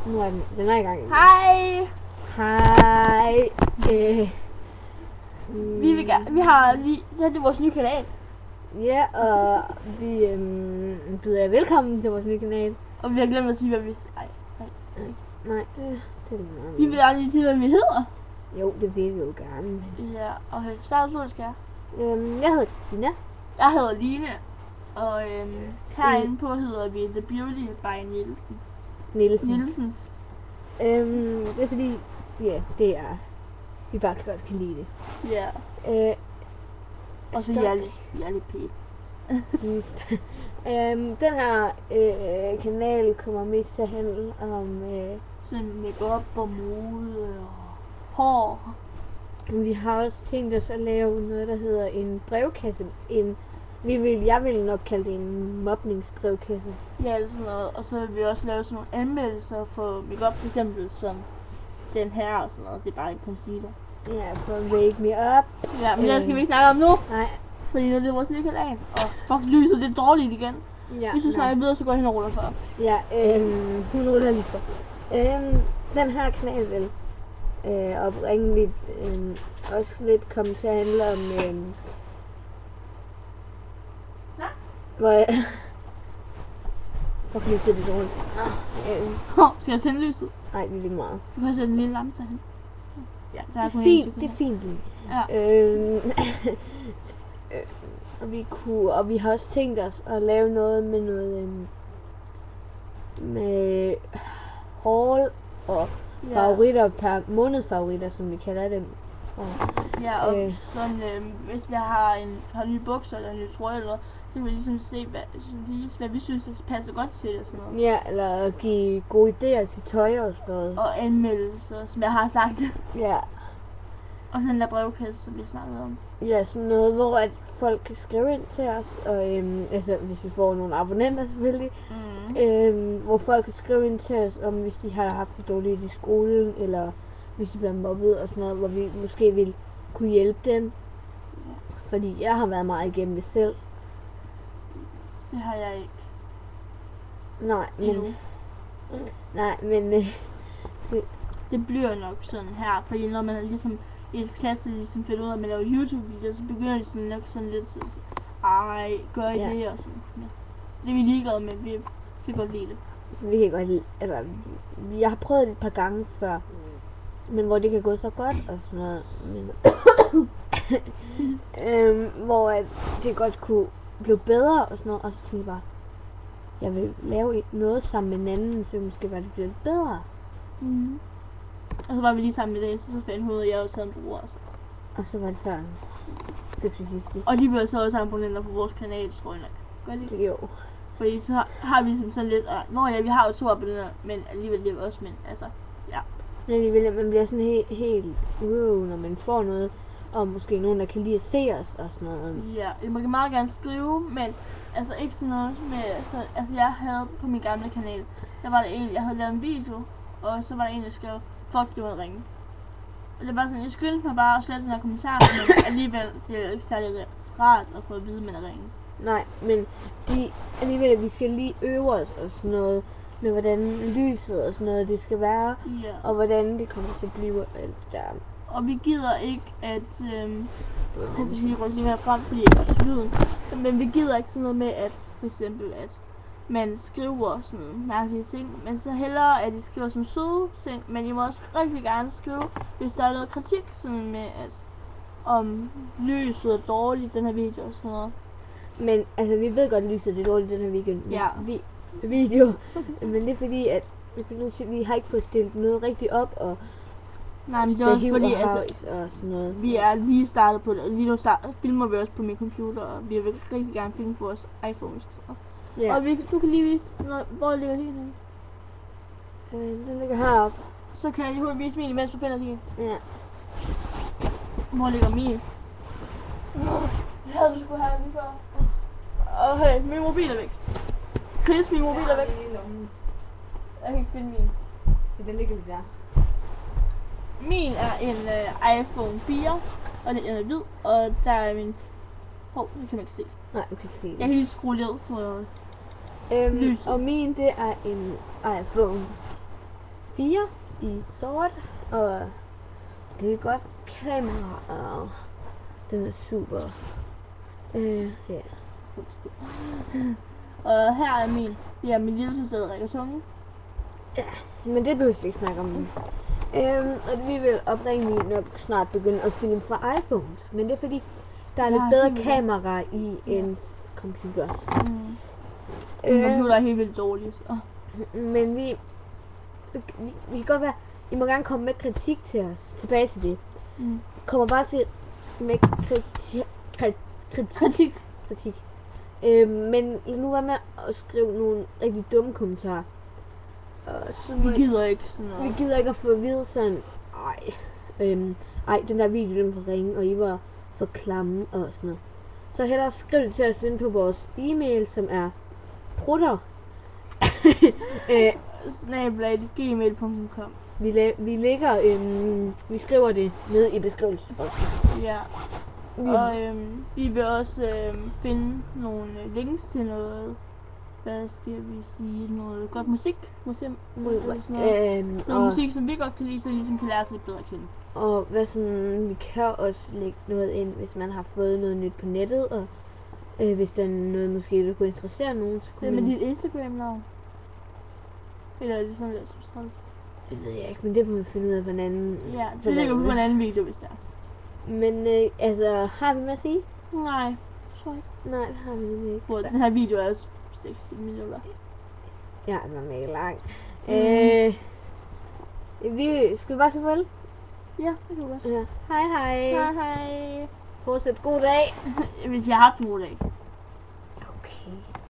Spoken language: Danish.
Nu er den er i gang. Hej! Hej. Vi har lige sat det vores nye kanal. Ja, og vi byder jer velkommen til vores nye kanal. Og vi har glemt at sige, hvad vi... Nej, det er meget. Vi vil gerne lige sige, hvad vi hedder. Jo, det vil vi jo gerne. Ja, okay. Start ud, skal jeg. Jeg hedder Christina. Jeg hedder Line. Og herinde på hedder vi The Beauty by Nielsens. Det er fordi, ja, det er... Vi bare godt kan lide det. Ja. Og så jeg er lidt pæt. Den her kanal kommer mest til at handle om sådan make-up og mode og hår. Vi har også tænkt os at lave noget, der hedder en brevkasse. Jeg vil nok kalde det en mobningsbrevkasse. Ja, eller sådan noget. Og så vil vi også lave sådan nogle anmeldelser for make-up, for eksempel som den her og sådan noget. Det er bare ikke concealer. Ja, for Wake Me Up. Ja, men det skal vi ikke snakke om nu. Nej. Fordi nu er det vores nye kanal. Og fuck, lyset, det er dårligt igen. Ja, hvis du snakker videre, så går jeg hen og ruller for. Ja, hun ruller lige for. Den her kanal vil oprindeligt også lidt komme til at handle om hvor jeg... Fuck, jeg ser det dårligt. Skal jeg tænde lyset? Nej, det er lige meget. Du kan sætte en lille lampe derhen. Ja, der det er fint, det er fint lige. Ja. Og vi har også tænkt os at lave noget med med haul og favoritter per månedsfavoritter, som vi kalder dem. Ja, og sådan, hvis vi har nye bukser eller nye trøje eller så kan vi ligesom se, hvad vi synes, der passer godt til og sådan noget. Ja, eller give gode idéer til tøj og sådan noget. Og anmeldelser, som jeg har sagt. Ja. Og sådan der brevkasse, som vi snakkede om. Ja, sådan noget, hvor at folk kan skrive ind til os, og altså hvis vi får nogle abonnenter selvfølgelig, hvor folk kan skrive ind til os, om hvis de har haft det dårligt i skolen, eller hvis de bliver mobbet og sådan noget, hvor vi måske vil kunne hjælpe dem. Ja. Fordi jeg har været meget igennem det selv. Det har jeg ikke. Nej, men det bliver nok sådan her, fordi når man er ligesom i et klasse ligesom finder ud af, at man laver YouTube-videoer, så begynder de sådan nok sådan lidt sådan, ej, gør I det og sådan. Ja. Det er vi ligeglade med, vi kan godt lide det. Vi kan godt lide, altså, jeg har prøvet det et par gange før, men hvor det kan gå så godt og sådan noget, men hvor at det godt kunne blive bedre og sådan noget, og så tænkte jeg bare, jeg vil lave noget sammen med en anden, så måske var det blevet bedre. Og så var vi lige sammen med det, så fandt hun ud af, at jeg også havde en bruger. Og så var det sådan 50-50. Og de bliver så også abonnenter på vores kanal, tror jeg nok. Gør de ikke? Jo. Fordi så har vi sådan lidt, vi har jo 2 abonnenter, men alligevel det er også, men altså, ja. Men alligevel, man bliver sådan helt når man får noget, og måske nogen, der kan lide at se os og sådan noget. Ja, jeg må meget gerne skrive, men altså ikke sådan noget med, altså jeg havde på min gamle kanal, der var der en, jeg havde lavet en video, og så var der en, der skrev, fuck, det var at ringe. Og det var sådan, jeg skyndte mig bare at slette den her kommentar, men alligevel, det er ikke særlig rart at få at vide, med at ringe. Nej, men alligevel, vi skal lige øve os og sådan noget, med hvordan lyset og sådan noget, det skal være, og hvordan det kommer til at blive alt der. Og vi gider ikke at, jeg vil sige, rykke længere frem, fordi lyden, men vi gider ikke sådan noget med, at for eksempel, at man skriver sådan mærkelige ting, men så hellere, at I skriver som søde ting, men I må også rigtig gerne skrive, hvis der er noget kritik, sådan med, at om lyset er dårligt, den her video og sådan noget. Men altså, vi ved godt, at lyset er dårligt, den her weekend. Ja. Video. Men det er fordi, at vi har ikke fået stillet noget rigtigt op, og nej, men det er også fordi, og sådan noget. Vi er lige startet på det. Lige nu filmer vi også på min computer, og vi vil rigtig gerne filme på vores iPhones. Ja. Og du kan lige vise, hvor ligger din? Den ligger heroppe. Så kan jeg lige vise min, mens du finder din. Ja. Hvor ligger min? Det havde du skulle have lige før. Okay, min mobil er væk. Chris, min mobil er væk. Jeg kan ikke finde min. Den ligger lige der. Min er en iPhone 4, og den er hvid, og der er min... det kan man ikke se. Nej, du kan ikke se det. Jeg kan lige skrue ned for lyset. Og min, det er en iPhone 4 i sort, og det er et godt kamera, og den er super. Ja. Og her er min. Det er min lille søster, der rækker tunge. Ja, men det behøver vi ikke snakke om. Og vi vil oprindeligt nok snart begynde at filme fra iPhones, men det er fordi, der er lidt bedre kamera i en computer. Min computer er helt vildt dårlig, så. Men vi kan godt være, I må gerne komme med kritik til os, tilbage til det. Kommer bare til med kritik. Men lad nu være med at skrive nogle rigtig dumme kommentarer. Så vi gider ikke sådan noget. Vi gider ikke at få at vide sådan, ej, den der video, den var ringe, og I var for klamme og sådan noget. Så hellere skriv det til os ind på vores e-mail, som er prutter. @gmail.com. Vi lægger, vi skriver det ned i beskrivelsen. Ja. Og vi vil også finde nogle links til noget, hvad skal vi sige, noget godt musik, noget musik, som vi godt kan lide, så ligesom kan lære os lidt bedre at kende. Og hvad sådan, vi kan også lægge noget ind, hvis man har fået noget nyt på nettet, og hvis der er noget måske, der kunne interessere nogen, så kunne det er med dit Instagram-navn. Eller er det sådan lidt substans? Det ved jeg ikke, men det må vi finde ud af på en anden. Ja, det lægger vi på en anden video, hvis det er. Men altså, har vi med at sige? Nej, tror jeg ikke. Nej, det har vi ikke. Hvor den her video er også 6 minutter. Ja, den er mega lang. Vi skal bare sige farvel. Ja, det kan vi godt. Ja. Hej hej. Hej hej. Fortsæt god dag. Hvis jeg har haft en god dag.